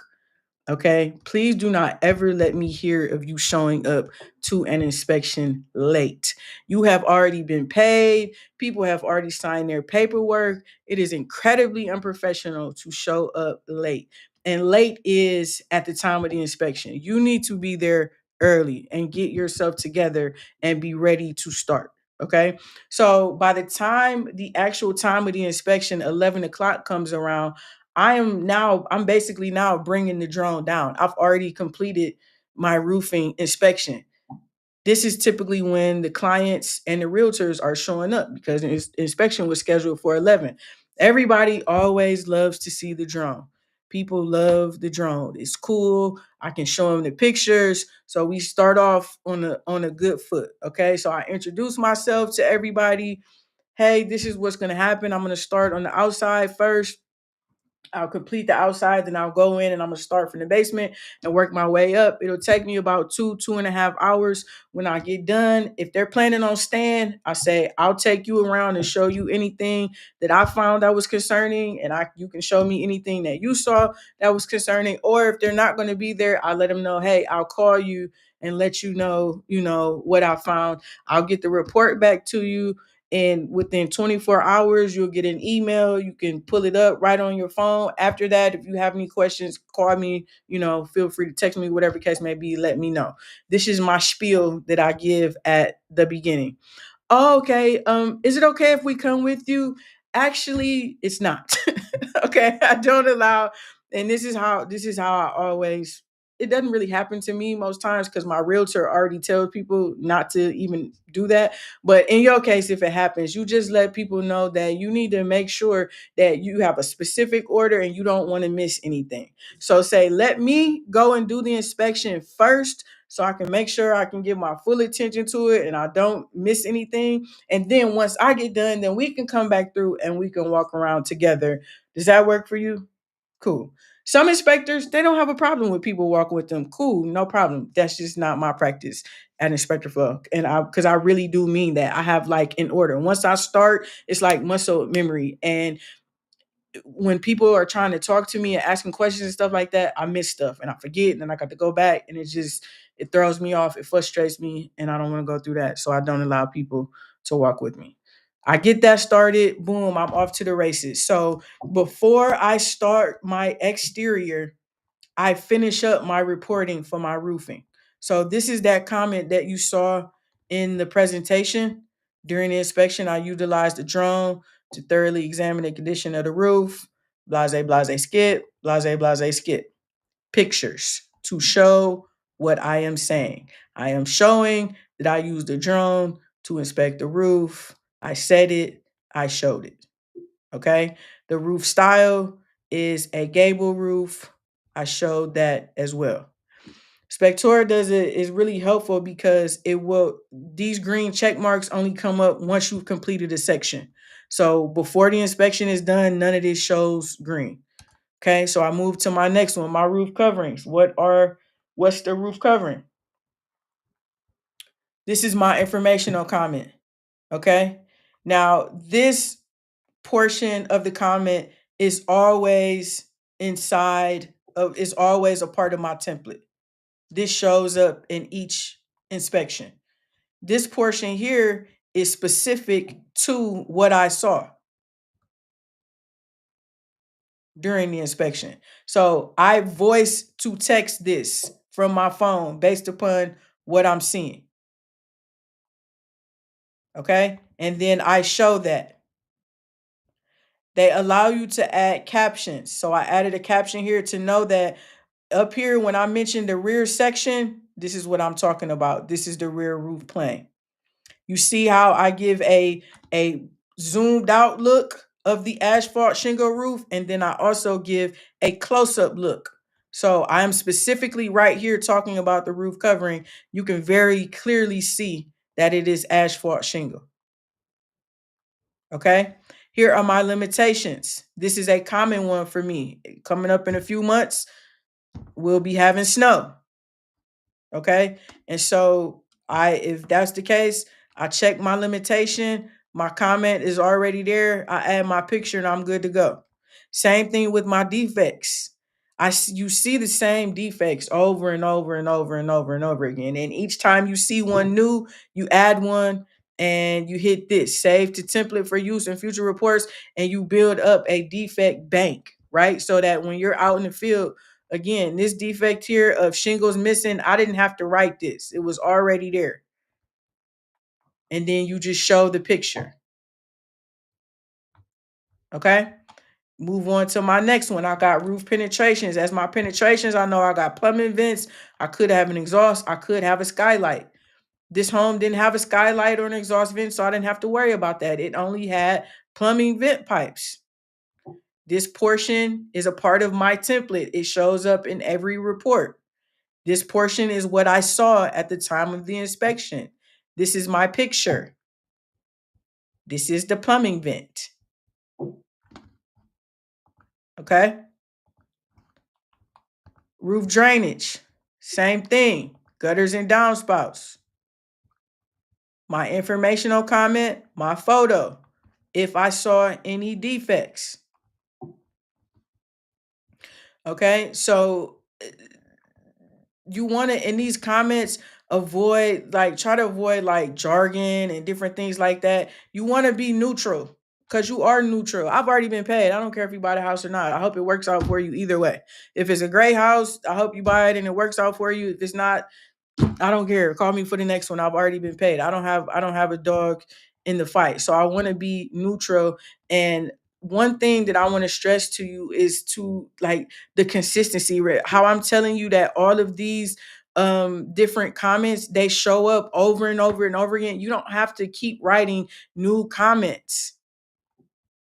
Okay. Please do not ever let me hear of you showing up to an inspection late. You have already been paid. People have already signed their paperwork. It is incredibly unprofessional to show up late. And late is at the time of the inspection. You need to be there early and get yourself together and be ready to start. Okay. So by the time the actual time of the inspection, 11 o'clock comes around, I'm basically now bringing the drone down. I've already completed my roofing inspection. This is typically when the clients and the realtors are showing up because the inspection was scheduled for 11. Everybody always loves to see the drone. People love the drone. It's cool. I can show them the pictures. So we start off on a good foot. Okay. So I introduce myself to everybody. Hey, this is what's gonna happen. I'm gonna start on the outside first. I'll complete the outside, then I'll go in and I'm gonna start from the basement and work my way up. It'll take me about 2.5 hours when I get done. If they're planning on staying, I say I'll take you around and show you anything that I found that was concerning, and you can show me anything that you saw that was concerning. Or if they're not going to be there, I let them know, hey, I'll call you and let you know what I found. I'll get the report back to you, and within 24 hours you'll get an email. You can pull it up right on your phone. After that, if you have any questions, call me. Feel free to text me, whatever case may be. Let me know. This is my spiel that I give at the beginning. Oh, okay. Is it okay if we come with you? Actually, it's not. Okay. I don't allow, and this is how I always, it doesn't really happen to me most times because my realtor already tells people not to even do that. But in your case, if it happens, you just let people know that you need to make sure that you have a specific order and you don't want to miss anything. So say, let me go and do the inspection first so I can make sure I can give my full attention to it and I don't miss anything. And then once I get done, then we can come back through and we can walk around together. Does that work for you? Cool. Some inspectors, they don't have a problem with people walking with them. Cool, no problem. That's just not my practice at Inspector Flo. And because I really do mean that. I have like an order. Once I start, it's like muscle memory. And when people are trying to talk to me and asking questions and stuff like that, I miss stuff and I forget, and then I got to go back, and it throws me off, it frustrates me, and I don't want to go through that. So I don't allow people to walk with me. I get that started, boom, I'm off to the races. So before I start my exterior, I finish up my reporting for my roofing. So this is that comment that you saw in the presentation. During the inspection, I utilized the drone to thoroughly examine the condition of the roof. Blase, blase, skip, blase, blase, skip. Pictures to show what I am saying. I am showing that I used the drone to inspect the roof. I said it, I showed it. Okay. The roof style is a gable roof. I showed that as well. Spectora does it is really helpful because these green check marks only come up once you've completed a section. So before the inspection is done, none of this shows green. Okay, so I move to my next one, my roof coverings. What's the roof covering? This is my informational comment. Okay. Now, this portion of the comment is always is always a part of my template. This shows up in each inspection. This portion here is specific to what I saw during the inspection. So I voice to text this from my phone based upon what I'm seeing. Okay. And then I show that. They allow you to add captions. So I added a caption here to know that up here, when I mentioned the rear section, this is what I'm talking about. This is the rear roof plane. You see how I give a zoomed out look of the asphalt shingle roof, and then I also give a close-up look. So I'm specifically right here talking about the roof covering. You can very clearly see that it is asphalt shingle. Okay. Here are my limitations. This is a common one for me. Coming up in a few months, we'll be having snow. Okay. And so if that's the case, I check my limitation. My comment is already there. I add my picture and I'm good to go. Same thing with my defects. You see the same defects over and over and over and over and over again. And each time you see one new, you add one and you hit this save to template for use in future reports, and you build up a defect bank, right? So that when you're out in the field, again, this defect here of shingles missing, I didn't have to write this. It was already there. And then you just show the picture. Okay. Move on to my next one. I got roof penetrations. As my penetrations, I know I got plumbing vents. I could have an exhaust. I could have a skylight. This home didn't have a skylight or an exhaust vent, so I didn't have to worry about that. It only had plumbing vent pipes. This portion is a part of my template. It shows up in every report. This portion is what I saw at the time of the inspection. This is my picture. This is the plumbing vent. Okay. Roof drainage, same thing. Gutters and downspouts. My informational comment, my photo, if I saw any defects. Okay, so you want to, in these comments, try to avoid like jargon and different things like that. You want to be neutral because you are neutral. I've already been paid. I don't care if you buy the house or not. I hope it works out for you either way. If it's a great house, I hope you buy it and it works out for you. If it's not, I don't care. Call me for the next one. I've already been paid. I don't have a dog in the fight. So I want to be neutral. And one thing that I want to stress to you is to like the consistency, right? How I'm telling you that all of these different comments, they show up over and over and over again. You don't have to keep writing new comments.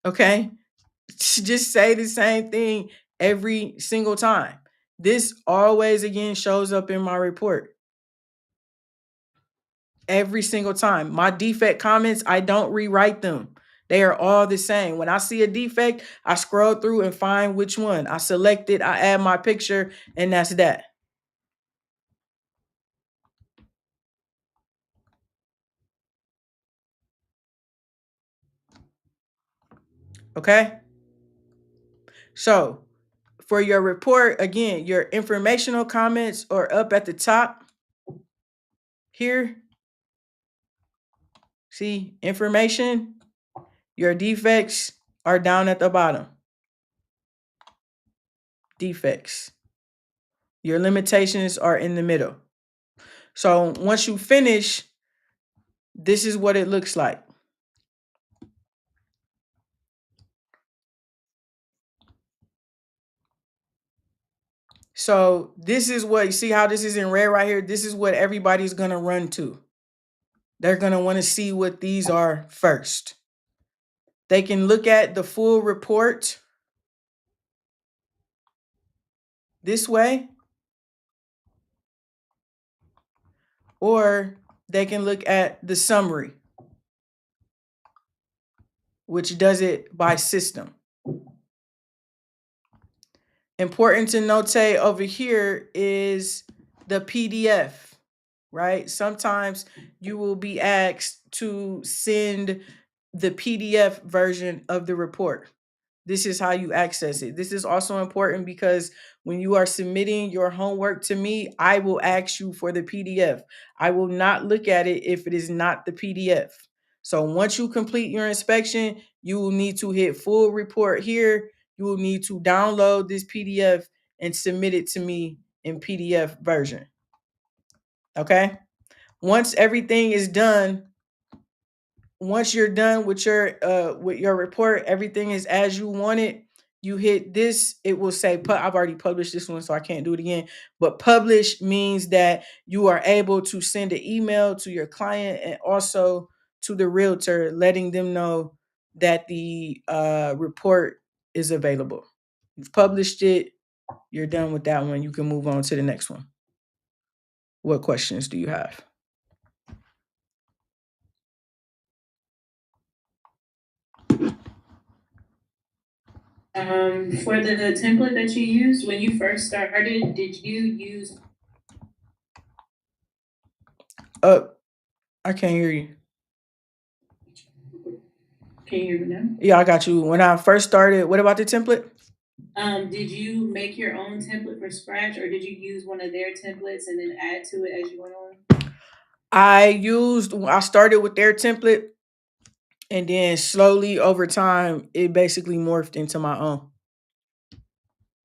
Okay? Just say the same thing every single time. This always again shows up in my report. Every single time. My defect comments, I don't rewrite them. They are all the same. When I see a defect, I scroll through and find which one. I select it, I add my picture, and that's that. Okay? So, for your report, again, your informational comments are up at the top here. See, information, your defects are down at the bottom. Defects. Your limitations are in the middle. So once you finish, this is what it looks like. So this is what, you see how this is in red right here? This is what everybody's going to run to. They're going to want to see what these are first. They can look at the full report this way. or they can look at the summary, which does it by system. Important to notate over here is the PDF, right? Sometimes you will be asked to send the PDF version of the report. This is how you access it. This is also important because when you are submitting your homework to me, I will ask you for the PDF. I will not look at it if it is not the PDF. So once you complete your inspection, you will need to hit full report here. You will need to download this PDF and submit it to me in PDF version. Okay? Once everything is done, once you're done with your report, everything is as you want it. You hit this, it will say I've already published this one, so I can't do it again. But publish means that you are able to send an email to your client and also to the realtor, letting them know that the report is available. You've published it, you're done with that one. You can move on to the next one. What questions do you have? For the template that you used when you first started, did you use? I can't hear you. Can you hear me now? Yeah, I got you. When I first started, what about the template? Did you make your own template from scratch, or did you use one of their templates and then add to it as you went on? I started with their template, and then slowly over time, it basically morphed into my own.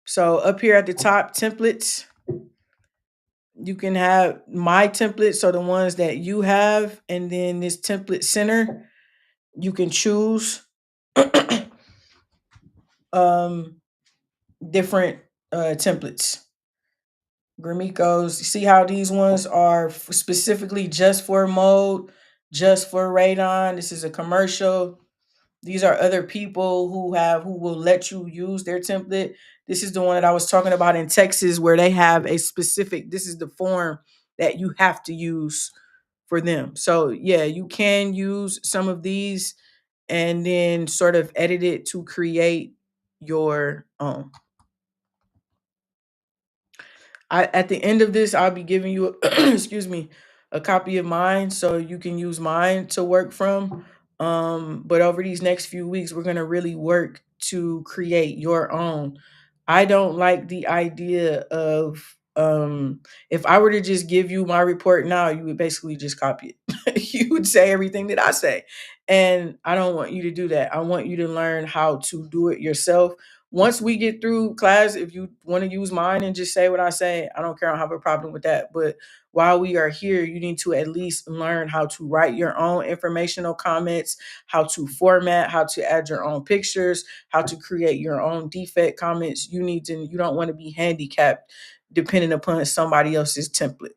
So up here at the top, templates, you can have my templates, so the ones that you have, and then this template center, you can choose um different templates. Gramicos, you see how these ones are specifically just for mode, just for radon. This is a commercial. These are other people who will let you use their template. This is the one that I was talking about in Texas where they have a specific, this is the form that you have to use for them. So yeah, you can use some of these and then sort of edit it to create your own. At the end of this, I'll be giving you, excuse me, a copy of mine so you can use mine to work from. But over these next few weeks, we're gonna really work to create your own. I don't like the idea of if I were to just give you my report now, you would basically just copy it. You would say everything that I say. And I don't want you to do that. I want you to learn how to do it yourself. Once we get through class, if you want to use mine and just say what I say, I don't care. I don't have a problem with that. But while we are here, you need to at least learn how to write your own informational comments, how to format, how to add your own pictures, how to create your own defect comments. You don't want to be handicapped depending upon somebody else's template.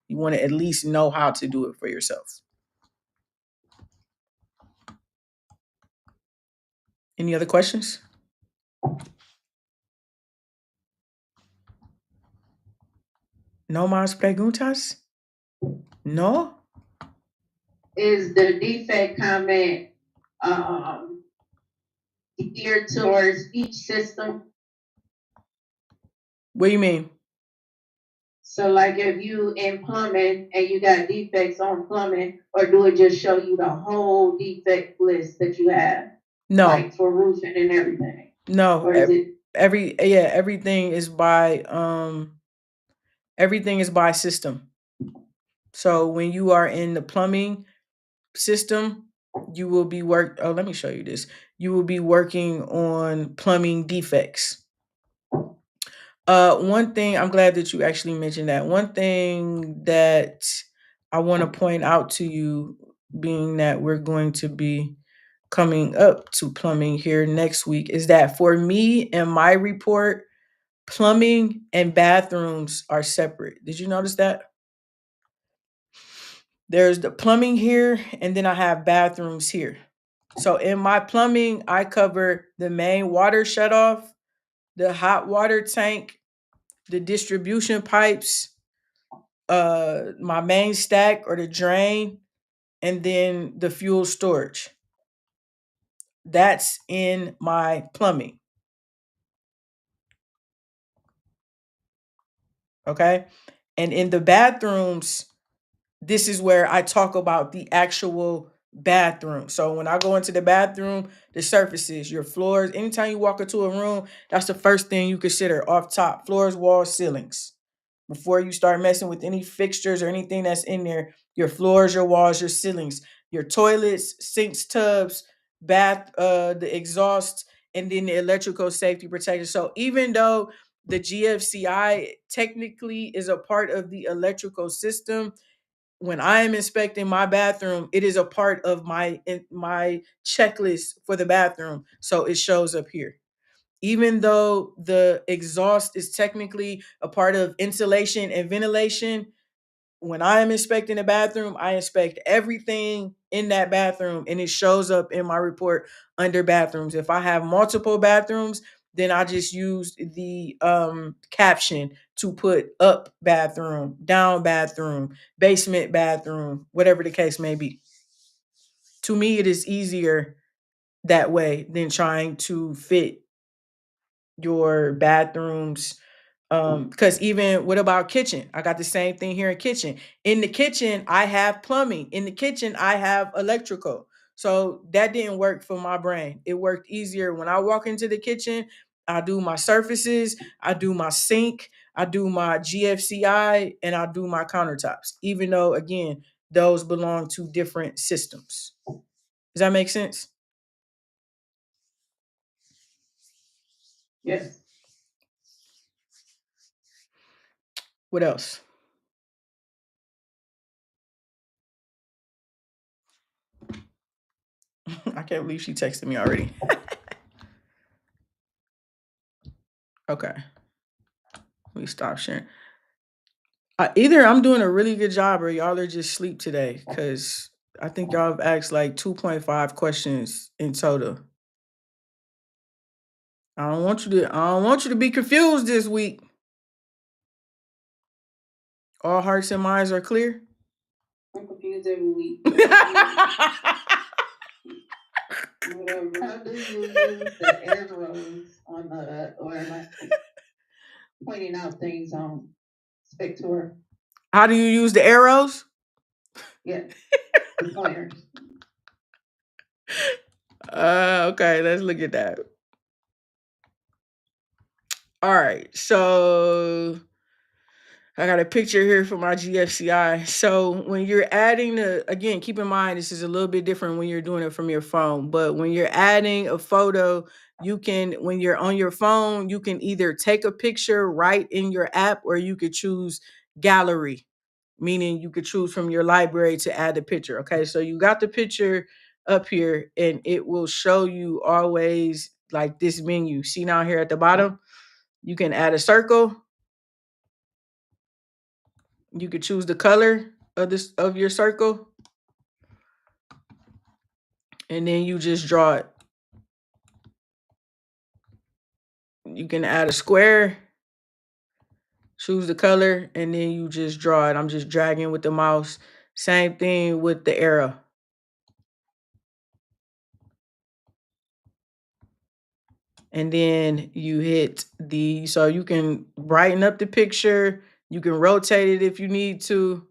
You want to at least know how to do it for yourself. Any other questions? No más preguntas? No? Is the defect comment geared towards each system? What do you mean? So, like, if you in plumbing and you got defects on plumbing, or do it just show you the whole defect list that you have, No. like for roofing and everything? No. Or is it? Everything is by system. So when you are in the plumbing system, you will be let me show you this. You will be working on plumbing defects. One thing, I'm glad that you actually mentioned that. One thing that I want to point out to you, being that we're going to be coming up to plumbing here next week, is that for me and my report, plumbing and bathrooms are separate. Did you notice that? There's the plumbing here, and then I have bathrooms here. So in my plumbing, I cover the main water shutoff, the hot water tank, the distribution pipes, my main stack or the drain, and then the fuel storage. That's in my plumbing. Okay. And in the bathrooms, this is where I talk about the actual bathroom. So when I go into the bathroom, the surfaces, your floors, anytime you walk into a room, that's the first thing you consider off top: floors, walls, ceilings. Before you start messing with any fixtures or anything that's in there, your floors, your walls, your ceilings, your toilets, sinks, tubs, the exhaust, and then the electrical safety protection. So even though the GFCI technically is a part of the electrical system, when I am inspecting my bathroom, it is a part of my checklist for the bathroom. So it shows up here. Even though the exhaust is technically a part of insulation and ventilation, when I am inspecting the bathroom, I inspect everything in that bathroom and it shows up in my report under bathrooms. If I have multiple bathrooms, then I just use the caption to put up bathroom, down bathroom, basement bathroom, whatever the case may be. To me, it is easier that way than trying to fit your bathrooms. Because even what about kitchen? I got the same thing here in kitchen. In the kitchen, I have plumbing. In the kitchen, I have electrical. So that didn't work for my brain. It worked easier when I walk into the kitchen. I do my surfaces, I do my sink, I do my GFCI, and I do my countertops. Even though, again, those belong to different systems. Does that make sense? Yes. What else? I can't believe she texted me already. Okay, let me stop sharing. Either I'm doing a really good job or y'all are just asleep today because I think y'all have asked like 2.5 questions in total. I don't want you to be confused this week. All hearts and minds are clear. I'm confused every week. Whatever. How do you use the arrows on the or like pointing out things on Spector? How do you use the arrows? Yeah, the pointers. Okay, let's look at that. All right, so I got a picture here for my GFCI. So when you're adding again, keep in mind this is a little bit different when you're doing it from your phone. But when you're adding a photo, when you're on your phone, you can either take a picture right in your app or you could choose gallery, meaning you could choose from your library to add the picture. Okay, so you got the picture up here and it will show you always like this menu. See now here at the bottom, you can add a circle. You could choose the color of your circle, and then you just draw it. You can add a square, choose the color, and then you just draw it. I'm just dragging with the mouse. Same thing with the arrow. And then you hit so you can brighten up the picture. You can rotate it if you need to.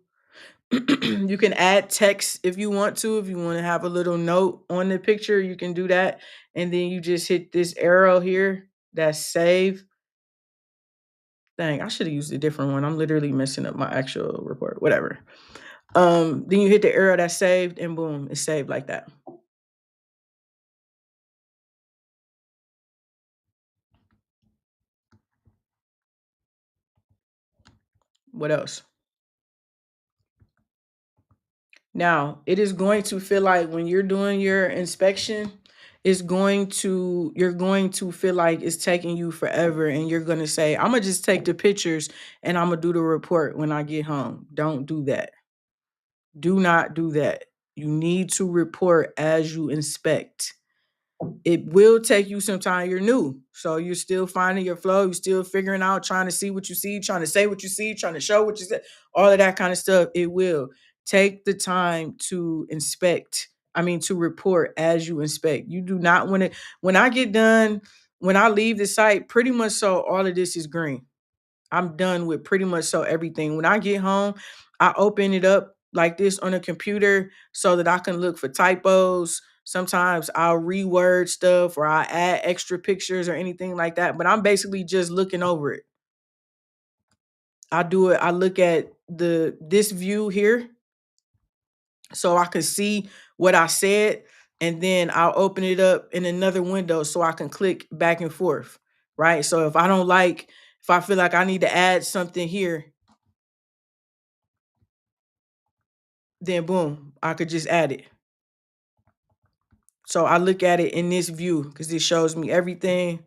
You can add text if you want to. If you want to have a little note on the picture, you can do that. And then you just hit this arrow here that's save. Dang, I should have used a different one. I'm literally messing up my actual report. Whatever. Then you hit the arrow that's saved, and boom, it's saved like that. What else? Now, it is going to feel like when you're doing your inspection, you're going to feel like it's taking you forever, and you're gonna say, I'm gonna just take the pictures and I'm gonna do the report when I get home. Don't do that. Do not do that. You need to report as you inspect. It will take you some time. You're new. So you're still finding your flow. You're still figuring out, trying to see what you see, trying to say what you see, trying to show what you say, all of that kind of stuff. It will take the time to inspect. I mean, to report as you inspect. You do not want to, when I get done, when I leave the site, pretty much so all of this is green. I'm done with pretty much so everything. When I get home, I open it up like this on a computer so that I can look for typos. Sometimes I'll reword stuff or I add extra pictures or anything like that, but I'm basically just looking over it. I do it. I look at this view here so I can see what I said, and then I'll open it up in another window so I can click back and forth, right? So if I don't like, if I feel like I need to add something here, then boom, I could just add it. So I look at it in this view because it shows me everything.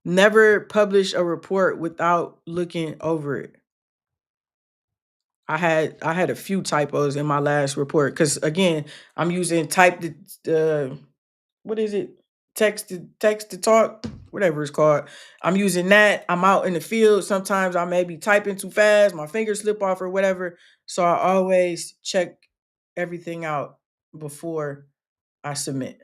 Never publish a report without looking over it. I had a few typos in my last report because again, I'm using type the what is it? Text to talk, whatever it's called. I'm using that. I'm out in the field. Sometimes I may be typing too fast, my fingers slip off or whatever. So I always check everything out before I submit.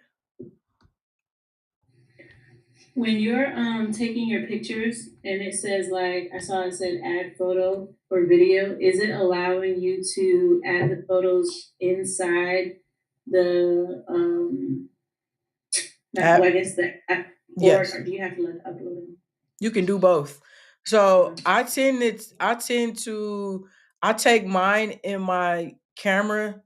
When you're taking your pictures and it says like I saw it said add photo or video, is it allowing you to add the photos inside the not well I App, guess the app, yes. or do you have to like upload them? You can do both. So Okay. I take mine in my camera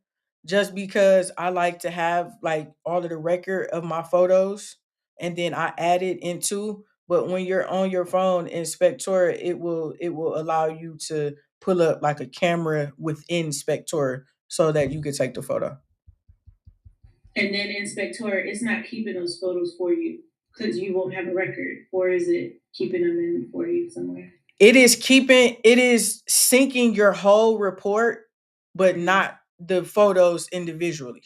just because I like to have like all of the record of my photos and then I add it into. But when you're on your phone in Spectora, it will allow you to pull up like a camera within Spectora so that you can take the photo. And then Inspector, it's not keeping those photos for you because you won't have a record, or is it keeping them in for you somewhere? It is syncing your whole report, but Mm-hmm. not the photos individually.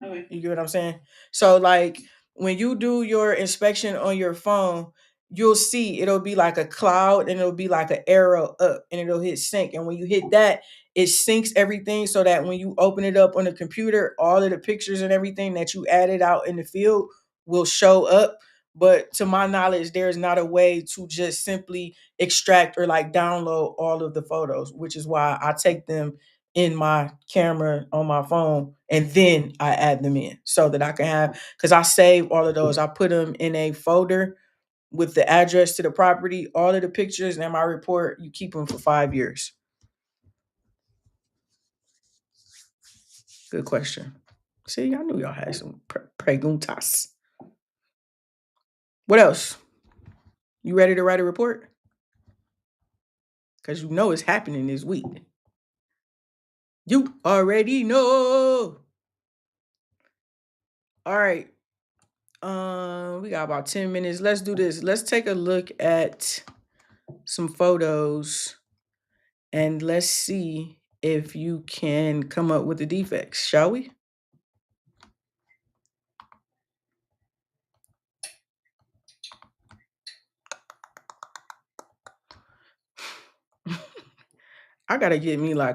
Okay. You get what I'm saying? So like when you do your inspection on your phone, you'll see it'll be like a cloud and it'll be like an arrow up and it'll hit sync. And when you hit that, it syncs everything so that when you open it up on the computer, all of the pictures and everything that you added out in the field will show up. But to my knowledge, there's not a way to just simply extract or like download all of the photos, which is why I take them in my camera on my phone and then I add them in so that I can have, because I save all of those. I put them in a folder with the address to the property, all of the pictures and my report. You keep them for 5 years. Good question. See, I knew y'all had some preguntas. What else? You ready to write a report? Because you know it's happening this week. You already know. All right. We got about 10 minutes. Let's do this. Let's take a look at some photos and let's see if you can come up with the defects, shall we? I gotta get me like